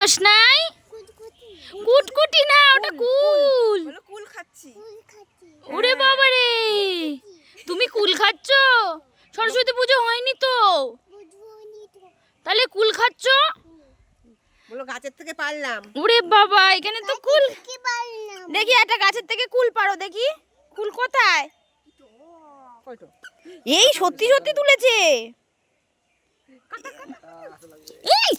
দোষ নাই। কুটকুটি না, ওটা কুল। কুল খাচ্ছি। ওরে বাবা রে, তুমি কুল খাচ্ছ? সরস্বতী পুজো হয়নি তো, তাহলে কুল খাচ্ছ? বলো গাছের থেকে পারলাম। ওরে বাবা, এখানে তো কুল। দেখি একটা গাছের থেকে কুল পারো দেখি। কুল কোথায়? এই সত্যি সত্যি তুলেছে। এই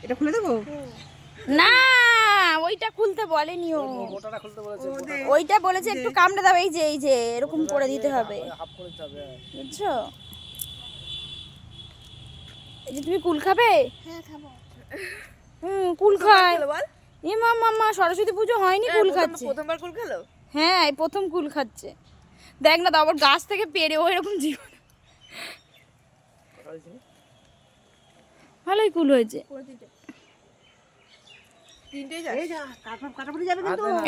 এটা খুলে দেবো না, ওইটা খুলতে বলেনি ও, ওইটা বলেছে একটু কামড়ে দাও। এই যে এই যে এরকম করে দিতে হবে, বুঝছো? এই যে তুমি কুল খাবে? কুল খায়। এ মামা, সরস্বতী পুজো হয়নি কুল খাচ্ছে। প্রথমবার কুল খেলো? হ্যাঁ, এই প্রথম কুল খাচ্ছে। দেখ না তো, আবার গাছ থেকে পেরে ও এরকম জীবন। ভালোই কুল হয়েছে।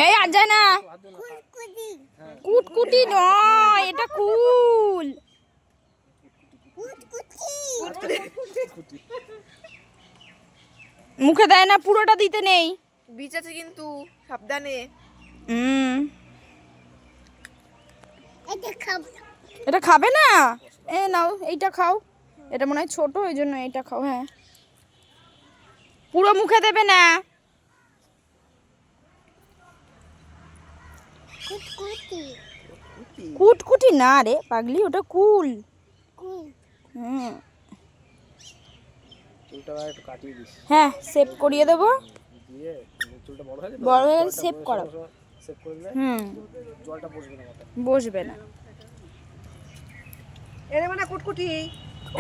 এই আর যায় না, কুটকুটি নয়, এটা কুল। মুখে দেয় না, পুরোটা দিতে নেই। বীজ আছে কিন্তু, সাবধানে। এটা খাবে না? এ নাও, এইটা খাও। এটা মনে হয় ছোট, ওই জন্য এইটা খাও। হ্যাঁ, পুরো মুখে দেবে না। কুটকুটি না রে পাগলি, ওটা কুল। হ্যাঁ, সেভ করিয়ে দেবো। বড় হয়ে সেভ করো। বসবে না। এরে মানে কুটকুটি।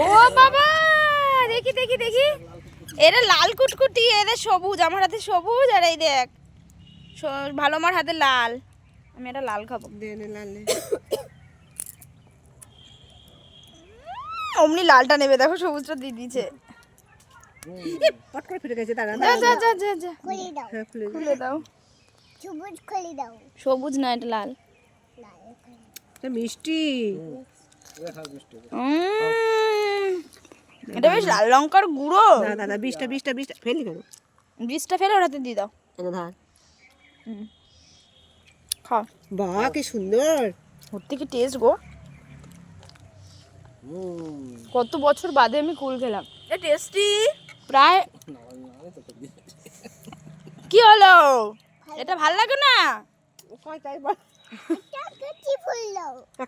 ও বাবা, দেখি দেখি দেখি, এরা লাল কুটকুটি, এদের সবুজ। আমার হাতে সবুজ, আর এই দেখ ভালো, আমার হাতে লাল। আমি এটা লাল খাবো। অমনি লালটা নেবে, দেখো সবুজটা দিয়ে দিয়েছে। পট করে ফেটে গেছে। দাঁড়া যা যা যা যা যা, খুলে দাও। সবুজ খুলে দাও। সবুজ না, এটা লাল। এটা মিষ্টি। এটা বেশ লাল লঙ্কার গুঁড়ো। না দাদা, বীজটা ফেলি কেন? বীজটা ফেলে ওর হাতে দিয়ে দাও। এটা ধার। খাও। বাহ, কি সুন্দর। সত্যি কি টেস্ট গো। কত বছর বাদে আমি কুল খেলাম। এ টেস্টি। প্রায়। কি হলো? এটা ভাল লাগে না?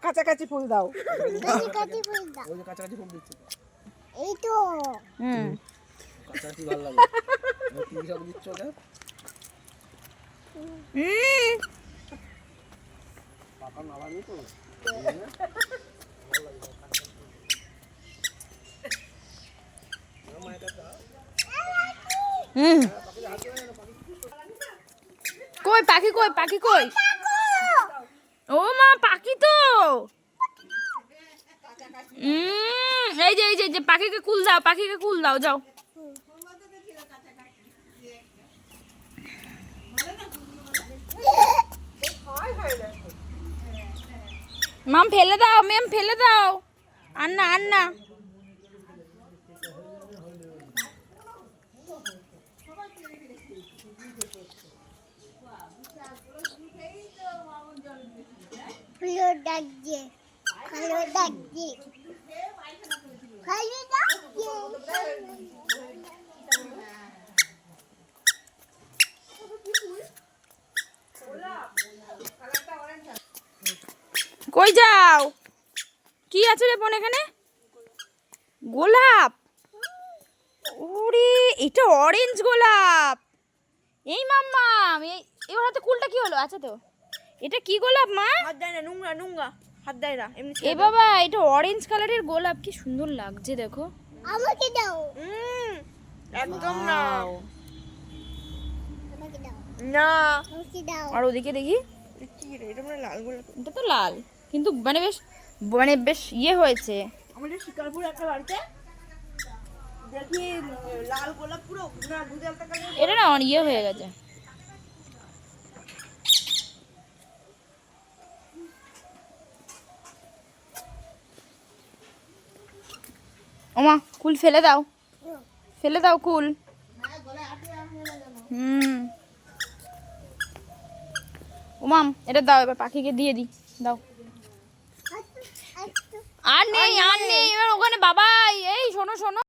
কাছাকাছি ফুল দাও। এই তো কাছাকাছি ভালো লাগে। কি সব দিচ্ছ ওটা? পাকা না লাগে তো। কই পাখি, কই পাখি, কই? ও মা, পাখি তো। এই যে এই যে পাখিকে কুল দাও, পাখিকে কুল দাও, যাও। মাম ফেলে দাও, ম্যাম ফেলে দাও। আন্না আন্না। কই যাও? কি আছে রে বোন এখানে? গোলাপ। ওরে, এটা অরেঞ্জ গোলাপ। এই মাম্মা, এবার হাতে কুলটা কি হলো? আচ্ছা তো, এটা কি গোলাপ মা? হাত দেয় না, নোংরা নোংরা, হাত দেয় না এমনি। এ বাবা, এটা অরেঞ্জ কালারের গোলাপ, কি সুন্দর লাগছে দেখো। আমাকে দাও। একদম না। না, আমাকে দাও। আর ওদিকে দেখি, এটা মানে লাল গোলাপ। এটা তো লাল, কিন্তু মানে বেশ ইয়ে হয়েছে। আমাদের শিকারপুর একটা বাড়িতে দেখি লাল গোলাপ পুরো না দুধে একটা কালার এটা না অনেক ইয়ে হয়ে গেছে। ওমা কুল ফেলে দাও, ফেলে দাও কুল। ওমাম এটা দাও, এবার পাখিকে দিয়ে দি, দাও। আর নেই এবার ওখানে বাবাই। এই শোনো শোনো